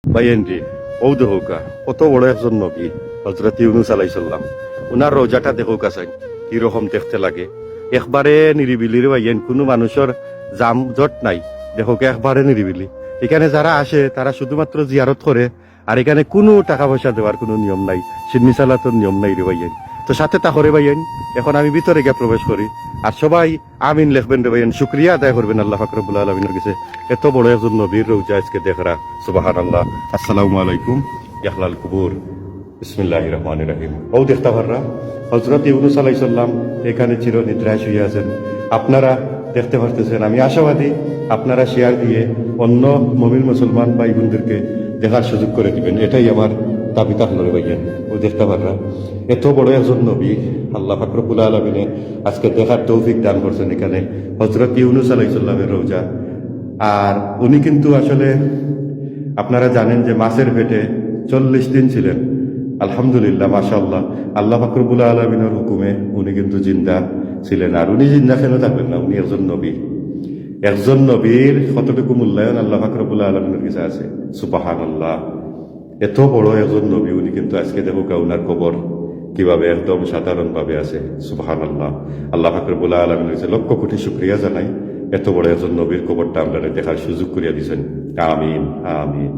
বাইয়েন্ডি ও দেখোকা কত বড় একজন নবী হযরত ইউনূস আলাইহিস সালাম। উনার রোজাটা দেখোকা চাই কিরকম দেখতে লাগে। একবারে নিরিবিলির বাইয়েন, কোনো মানুষের জাম জট নাই। দেখোকা একবারে নিরিবিলি। এখানে যারা আসে তারা শুধুমাত্র জিয়ারত করে, আর এখানে কোনো টাকা পয়সা দেওয়ার কোনো নিয়ম নাই, সিন্নি সালাতের নিয়ম নাই রে বাইয়েন। তো সাথে তা করে বাইয়েন। এখন আমি ভিতরে গিয়ে প্রবেশ করি, আর সবাই আমিন লিখবেন রে বাইয়েন, শুকরিয়া আদায় করবেন আল্লাহ পাক রব্বুল আলামিনের কাছে। এত বড় একজন নবীর রোজা আজকে দেখরা, সুবহানাল্লাহ। আসসালামু আলাইকুম ইয়াহলাল কুবুর। বিসমিল্লাহির রহমানির রহিম। ও দেখতে পাররা হযরত ইউনূস আলাইহিস সালাম এখানে চির নিদ্রায় শুয়ে আছেন। আপনারা দেখতে পারতেছেন। আমি আশাবাদী আপনারা শেয়ার দিয়ে অন্য মুমিন মুসলমান ভাই বোনদেরকে দেখার সুযোগ করে দিবেন, এটাই আমার দাবি তাহলে ভাইয়েন। ও দেখতে পাররা এত বড় একজন নবী আল্লাহ পাক রব্বুল আলামিনে আজকে দেখার তৌফিক দান করছেন এখানে হযরত ইউনূস আলাইহিস সালামের রোজা। আর উনি কিন্তু আসলে আপনারা জানেন যে মাছের পেটে 40 দিন ছিলেন। আলহামদুলিল্লাহ, মাশাআল্লাহ, আল্লাহ পাক রব্বুল আলামিনের হুকুমে উনি কিন্তু জিন্দা ছিলেন। আর উনি জিন্দা কেন থাকবেন না? উনি একজন নবী। একজন নবীর কতটুকু মূল্যায়ন আল্লাহ পাক রব্বুল আলামিনের কাছে আছে, সুবহানাল্লাহ। এত বড় একজন নবী উনি কিন্তু আজকে দেখো উনার কবর কিভাবে একদম সাধারণ ভাবে আছে, সুবহানাল্লাহ। আল্লাহ পাক রব্বুল আলামিনের কাছে লক্ষ কোটি শুকরিয়া জানাই, এত বড় একজন নবীর কবরটা আমরা দেখার সুযোগ করিয়া দিয়েছেন। আমিন আমিন।